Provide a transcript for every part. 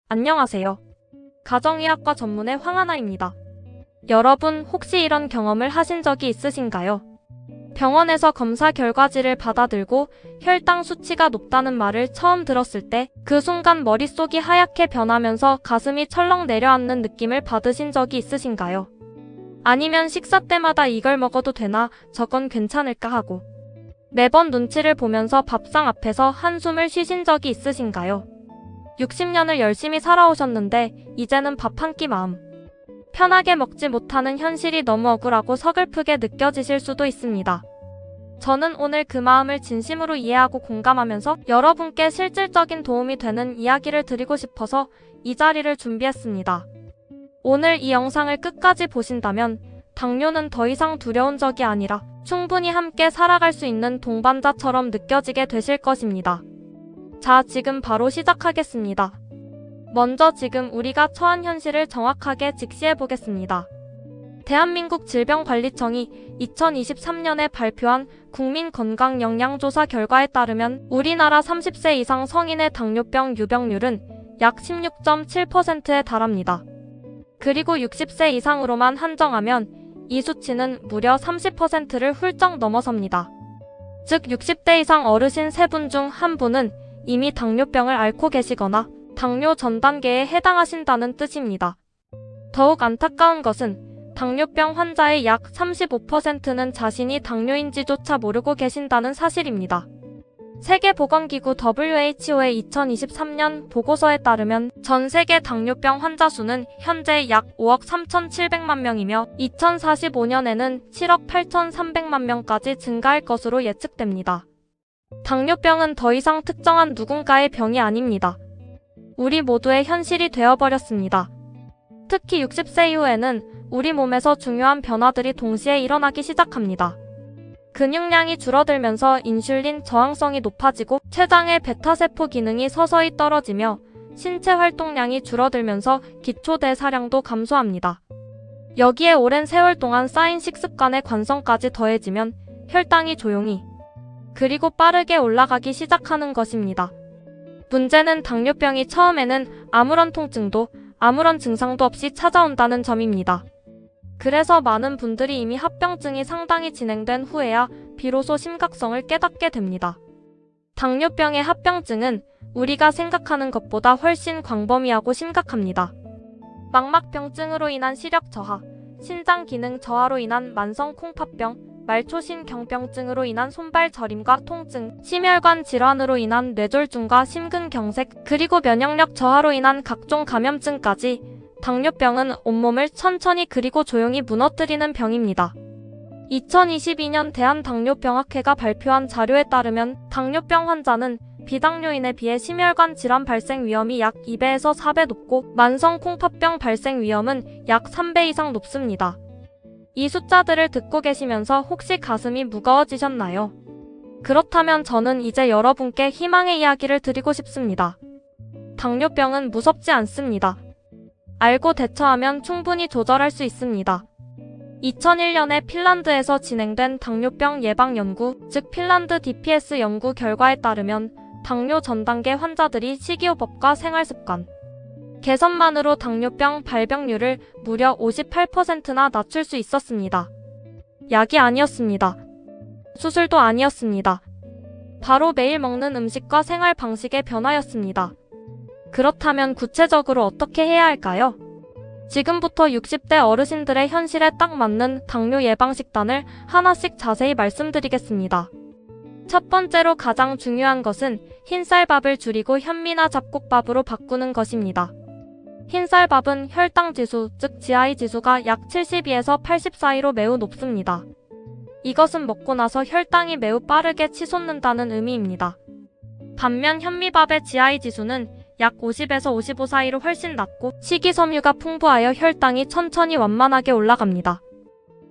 안녕하세요. 가정의학과 전문의 황하나입니다. 여러분 혹시 이런 경험을 하신 적이 있으신가요? 병원에서 검사 결과지를 받아들고 혈당 수치가 높다는 말을 처음 들었을 때 그 순간 머릿속이 하얗게 변하면서 가슴이 철렁 내려앉는 느낌을 받으신 적이 있으신가요? 아니면 식사 때마다 이걸 먹어도 되나, 저건 괜찮을까 하고 매번 눈치를 보면서 밥상 앞에서 한숨을 쉬신 적이 있으신가요? 60년을 열심히 살아오셨는데 이제는 밥 한 끼 마음 편하게 먹지 못하는 현실이 너무 억울하고 서글프게 느껴지실 수도 있습니다. 저는 오늘 그 마음을 진심으로 이해하고 공감하면서 여러분께 실질적인 도움이 되는 이야기를 드리고 싶어서 이 자리를 준비했습니다. 오늘 이 영상을 끝까지 보신다면 당뇨는 더 이상 두려운 적이 아니라 충분히 함께 살아갈 수 있는 동반자처럼 느껴지게 되실 것입니다. 자, 지금 바로 시작하겠습니다. 먼저 지금 우리가 처한 현실을 정확하게 직시해 보겠습니다. 대한민국 질병관리청이 2023년에 발표한 국민건강영양조사 결과에 따르면 우리나라 30세 이상 성인의 당뇨병 유병률은 약 16.7%에 달합니다. 그리고 60세 이상으로만 한정하면 이 수치는 무려 30%를 훌쩍 넘어섭니다. 즉 60대 이상 어르신 3분 중 1분은 이미 당뇨병을 앓고 계시거나 당뇨 전 단계에 해당하신다는 뜻입니다. 더욱 안타까운 것은 당뇨병 환자의 약 35%는 자신이 당뇨인지조차 모르고 계신다는 사실입니다. 세계보건기구 WHO의 2023년 보고서에 따르면 전 세계 당뇨병 환자 수는 현재 약 5억 3,700만 명이며 2045년에는 7억 8,300만 명까지 증가할 것으로 예측됩니다. 당뇨병은 더 이상 특정한 누군가의 병이 아닙니다. 우리 모두의 현실이 되어버렸습니다. 특히 60세 이후에는 우리 몸에서 중요한 변화들이 동시에 일어나기 시작합니다. 근육량이 줄어들면서 인슐린 저항성이 높아지고 췌장의 베타세포 기능이 서서히 떨어지며 신체 활동량이 줄어들면서 기초대사량도 감소합니다. 여기에 오랜 세월 동안 쌓인 식습관의 관성까지 더해지면 혈당이 조용히 그리고 빠르게 올라가기 시작하는 것입니다. 문제는 당뇨병이 처음에는 아무런 통증도 아무런 증상도 없이 찾아온다는 점입니다. 그래서 많은 분들이 이미 합병증이 상당히 진행된 후에야 비로소 심각성을 깨닫게 됩니다. 당뇨병의 합병증은 우리가 생각하는 것보다 훨씬 광범위하고 심각합니다. 망막병증으로 인한 시력 저하, 신장 기능 저하로 인한 만성 콩팥병, 말초신경병증으로 인한 손발 저림과 통증, 심혈관 질환으로 인한 뇌졸중과 심근경색, 그리고 면역력 저하로 인한 각종 감염증까지 당뇨병은 온몸을 천천히 그리고 조용히 무너뜨리는 병입니다. 2022년 대한당뇨병학회가 발표한 자료에 따르면 당뇨병 환자는 비당뇨인에 비해 심혈관 질환 발생 위험이 약 2배에서 4배 높고 만성 콩팥병 발생 위험은 약 3배 이상 높습니다. 이 숫자들을 듣고 계시면서 혹시 가슴이 무거워지셨나요? 그렇다면 저는 이제 여러분께 희망의 이야기를 드리고 싶습니다. 당뇨병은 무섭지 않습니다. 알고 대처하면 충분히 조절할 수 있습니다. 2001년에 핀란드에서 진행된 당뇨병 예방 연구, 즉 핀란드 DPS 연구 결과에 따르면 당뇨 전 단계 환자들이 식이요법과 생활습관 개선만으로 당뇨병 발병률을 무려 58%나 낮출 수 있었습니다. 약이 아니었습니다. 수술도 아니었습니다. 바로 매일 먹는 음식과 생활 방식의 변화였습니다. 그렇다면 구체적으로 어떻게 해야 할까요? 지금부터 60대 어르신들의 현실에 딱 맞는 당뇨 예방 식단을 하나씩 자세히 말씀드리겠습니다. 첫 번째로 가장 중요한 것은 흰쌀밥을 줄이고 현미나 잡곡밥으로 바꾸는 것입니다. 흰쌀밥은 혈당 지수, 즉 GI 지수가 약 72에서 80 사이로 매우 높습니다. 이것은 먹고 나서 혈당이 매우 빠르게 치솟는다는 의미입니다. 반면 현미밥의 GI 지수는 약 50에서 55 사이로 훨씬 낮고 식이섬유가 풍부하여 혈당이 천천히 완만하게 올라갑니다.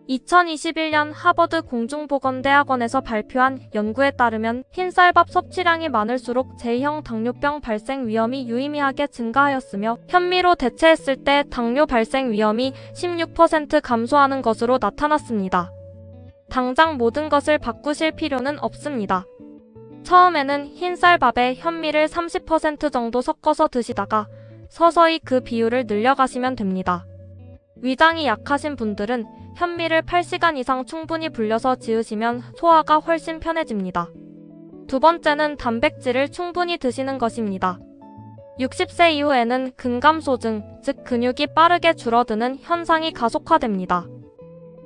2021년 하버드 공중보건대학원에서 발표한 연구에 따르면 흰쌀밥 섭취량이 많을수록 제2형 당뇨병 발생 위험이 유의미하게 증가하였으며 현미로 대체했을 때 당뇨 발생 위험이 16% 감소하는 것으로 나타났습니다. 당장 모든 것을 바꾸실 필요는 없습니다. 처음에는 흰쌀밥에 현미를 30% 정도 섞어서 드시다가 서서히 그 비율을 늘려가시면 됩니다. 위장이 약하신 분들은 현미를 8시간 이상 충분히 불려서 지으시면 소화가 훨씬 편해집니다. 두 번째는 단백질을 충분히 드시는 것입니다. 60세 이후에는 근감소증, 즉 근육이 빠르게 줄어드는 현상이 가속화됩니다.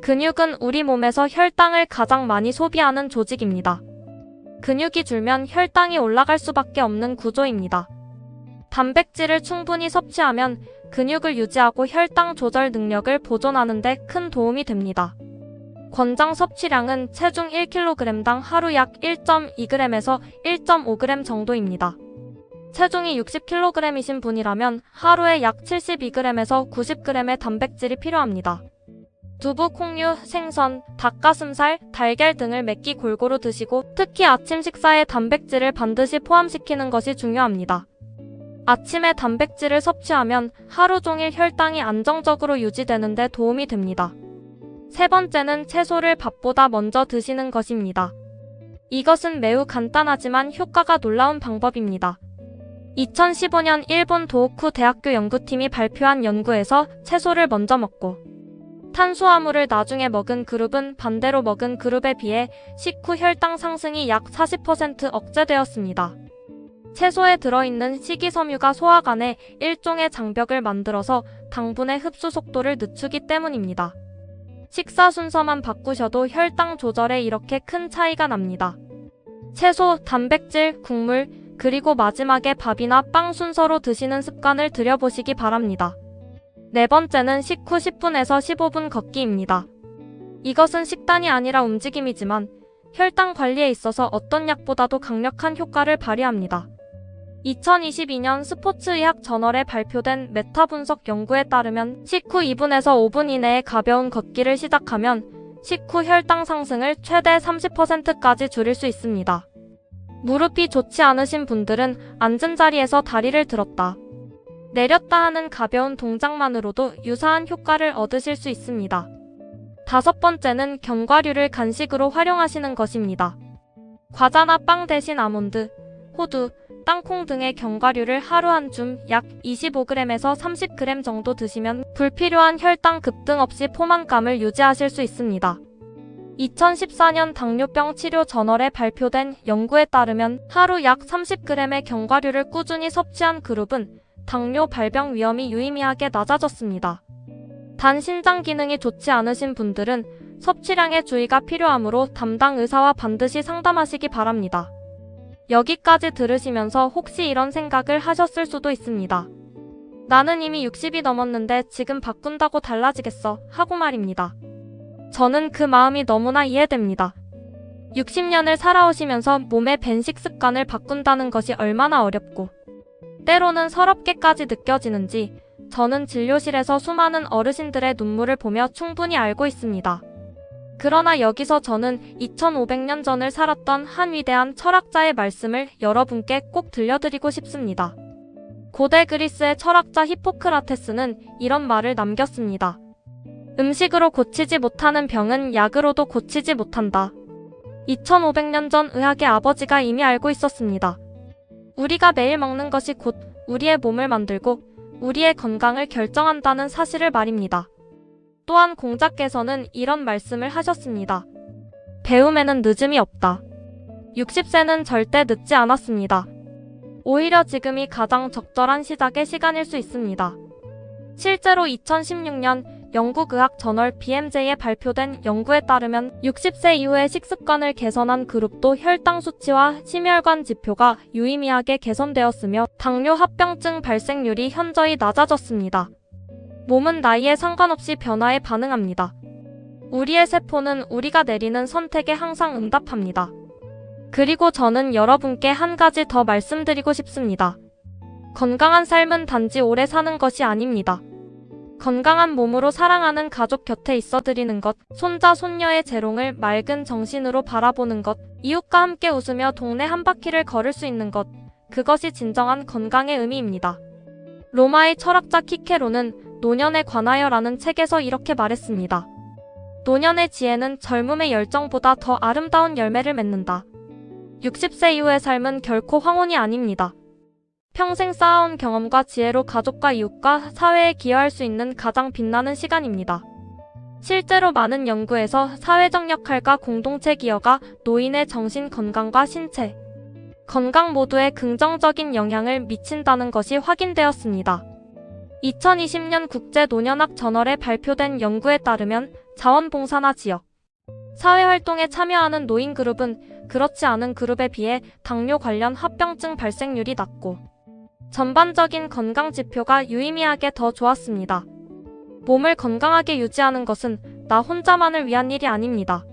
근육은 우리 몸에서 혈당을 가장 많이 소비하는 조직입니다. 근육이 줄면 혈당이 올라갈 수밖에 없는 구조입니다. 단백질을 충분히 섭취하면 근육을 유지하고 혈당 조절 능력을 보존하는 데 큰 도움이 됩니다. 권장 섭취량은 체중 1kg당 하루 약 1.2g에서 1.5g 정도입니다. 체중이 60kg이신 분이라면 하루에 약 72g에서 90g의 단백질이 필요합니다. 두부, 콩류, 생선, 닭가슴살, 달걀 등을 몇 끼 골고루 드시고 특히 아침 식사에 단백질을 반드시 포함시키는 것이 중요합니다. 아침에 단백질을 섭취하면 하루 종일 혈당이 안정적으로 유지되는 데 도움이 됩니다. 세 번째는 채소를 밥보다 먼저 드시는 것입니다. 이것은 매우 간단하지만 효과가 놀라운 방법입니다. 2015년 일본 도호쿠 대학교 연구팀이 발표한 연구에서 채소를 먼저 먹고 탄수화물을 나중에 먹은 그룹은 반대로 먹은 그룹에 비해 식후 혈당 상승이 약 40% 억제되었습니다. 채소에 들어있는 식이섬유가 소화관에 일종의 장벽을 만들어서 당분의 흡수 속도를 늦추기 때문입니다. 식사 순서만 바꾸셔도 혈당 조절에 이렇게 큰 차이가 납니다. 채소, 단백질, 국물, 그리고 마지막에 밥이나 빵 순서로 드시는 습관을 들여보시기 바랍니다. 네 번째는 식후 10분에서 15분 걷기입니다. 이것은 식단이 아니라 움직임이지만 혈당 관리에 있어서 어떤 약보다도 강력한 효과를 발휘합니다. 2022년 스포츠의학 저널에 발표된 메타 분석 연구에 따르면 식후 2분에서 5분 이내에 가벼운 걷기를 시작하면 식후 혈당 상승을 최대 30%까지 줄일 수 있습니다. 무릎이 좋지 않으신 분들은 앉은 자리에서 다리를 들었다 내렸다 하는 가벼운 동작만으로도 유사한 효과를 얻으실 수 있습니다. 다섯 번째는 견과류를 간식으로 활용하시는 것입니다. 과자나 빵 대신 아몬드, 호두, 땅콩 등의 견과류를 하루 한 줌 약 25g에서 30g 정도 드시면 불필요한 혈당 급등 없이 포만감을 유지하실 수 있습니다. 2014년 당뇨병 치료 저널에 발표된 연구에 따르면 하루 약 30g의 견과류를 꾸준히 섭취한 그룹은 당뇨 발병 위험이 유의미하게 낮아졌습니다. 단 신장 기능이 좋지 않으신 분들은 섭취량에 주의가 필요하므로 담당 의사와 반드시 상담하시기 바랍니다. 여기까지 들으시면서 혹시 이런 생각을 하셨을 수도 있습니다. 나는 이미 60이 넘었는데 지금 바꾼다고 달라지겠어 하고 말입니다. 저는 그 마음이 너무나 이해됩니다. 60년을 살아오시면서 몸의 밴식 습관을 바꾼다는 것이 얼마나 어렵고 때로는 서럽게까지 느껴지는지 저는 진료실에서 수많은 어르신들의 눈물을 보며 충분히 알고 있습니다. 그러나 여기서 저는 2500년 전을 살았던 한 위대한 철학자의 말씀을 여러분께 꼭 들려드리고 싶습니다. 고대 그리스의 철학자 히포크라테스는 이런 말을 남겼습니다. 음식으로 고치지 못하는 병은 약으로도 고치지 못한다. 2500년 전 의학의 아버지가 이미 알고 있었습니다. 우리가 매일 먹는 것이 곧 우리의 몸을 만들고 우리의 건강을 결정한다는 사실을 말입니다. 또한 공자께서는 이런 말씀을 하셨습니다. 배움에는 늦음이 없다. 60세는 절대 늦지 않았습니다. 오히려 지금이 가장 적절한 시작의 시간일 수 있습니다. 실제로 2016년 영국 의학 저널 BMJ에 발표된 연구에 따르면 60세 이후에 식습관을 개선한 그룹도 혈당 수치와 심혈관 지표가 유의미하게 개선되었으며 당뇨 합병증 발생률이 현저히 낮아졌습니다. 몸은 나이에 상관없이 변화에 반응합니다. 우리의 세포는 우리가 내리는 선택에 항상 응답합니다. 그리고 저는 여러분께 한 가지 더 말씀드리고 싶습니다. 건강한 삶은 단지 오래 사는 것이 아닙니다. 건강한 몸으로 사랑하는 가족 곁에 있어드리는 것, 손자, 손녀의 재롱을 맑은 정신으로 바라보는 것, 이웃과 함께 웃으며 동네 한 바퀴를 걸을 수 있는 것, 그것이 진정한 건강의 의미입니다. 로마의 철학자 키케로는 노년에 관하여라는 책에서 이렇게 말했습니다. 노년의 지혜는 젊음의 열정보다 더 아름다운 열매를 맺는다. 60세 이후의 삶은 결코 황혼이 아닙니다. 평생 쌓아온 경험과 지혜로 가족과 이웃과 사회에 기여할 수 있는 가장 빛나는 시간입니다. 실제로 많은 연구에서 사회적 역할과 공동체 기여가 노인의 정신 건강과 신체 건강 모두에 긍정적인 영향을 미친다는 것이 확인되었습니다. 2020년 국제노년학 저널에 발표된 연구에 따르면 자원봉사나 지역 사회활동에 참여하는 노인 그룹은 그렇지 않은 그룹에 비해 당뇨 관련 합병증 발생률이 낮고 전반적인 건강 지표가 유의미하게 더 좋았습니다. 몸을 건강하게 유지하는 것은 나 혼자만을 위한 일이 아닙니다.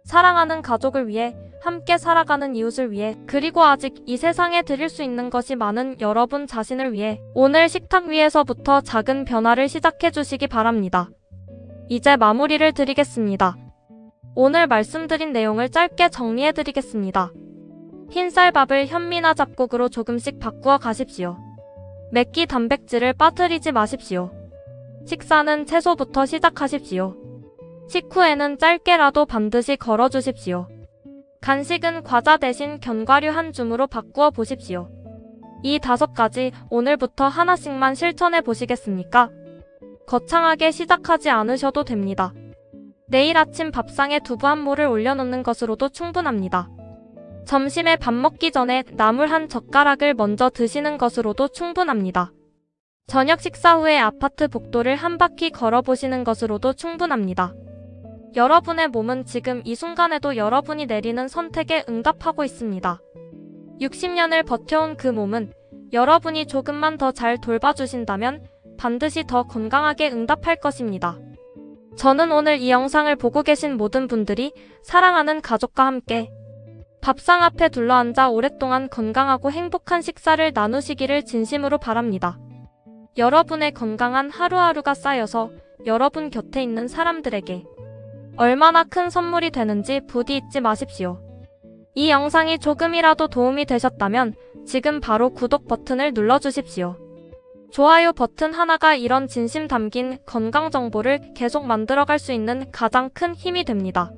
사랑하는 가족을 위해, 함께 살아가는 이웃을 위해, 그리고 아직 이 세상에 드릴 수 있는 것이 많은 여러분 자신을 위해 오늘 식탁 위에서부터 작은 변화를 시작해 주시기 바랍니다. 이제 마무리를 드리겠습니다. 오늘 말씀드린 내용을 짧게 정리해 드리겠습니다. 흰쌀밥을 현미나 잡곡으로 조금씩 바꾸어 가십시오. 맵기 단백질을 빠뜨리지 마십시오. 식사는 채소부터 시작하십시오. 식후에는 짧게라도 반드시 걸어주십시오. 간식은 과자 대신 견과류 한 줌으로 바꾸어 보십시오. 이 5가지 오늘부터 하나씩만 실천해 보시겠습니까? 거창하게 시작하지 않으셔도 됩니다. 내일 아침 밥상에 두부 한 모를 올려놓는 것으로도 충분합니다. 점심에 밥 먹기 전에 나물 한 젓가락을 먼저 드시는 것으로도 충분합니다. 저녁 식사 후에 아파트 복도를 한 바퀴 걸어보시는 것으로도 충분합니다. 여러분의 몸은 지금 이 순간에도 여러분이 내리는 선택에 응답하고 있습니다. 60년을 버텨온 그 몸은 여러분이 조금만 더 잘 돌봐주신다면 반드시 더 건강하게 응답할 것입니다. 저는 오늘 이 영상을 보고 계신 모든 분들이 사랑하는 가족과 함께 밥상 앞에 둘러앉아 오랫동안 건강하고 행복한 식사를 나누시기를 진심으로 바랍니다. 여러분의 건강한 하루하루가 쌓여서 여러분 곁에 있는 사람들에게 얼마나 큰 선물이 되는지 부디 잊지 마십시오. 이 영상이 조금이라도 도움이 되셨다면 지금 바로 구독 버튼을 눌러주십시오. 좋아요 버튼 하나가 이런 진심 담긴 건강 정보를 계속 만들어갈 수 있는 가장 큰 힘이 됩니다.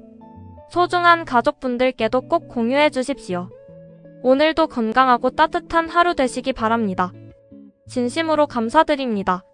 소중한 가족분들께도 꼭 공유해 주십시오. 오늘도 건강하고 따뜻한 하루 되시기 바랍니다. 진심으로 감사드립니다.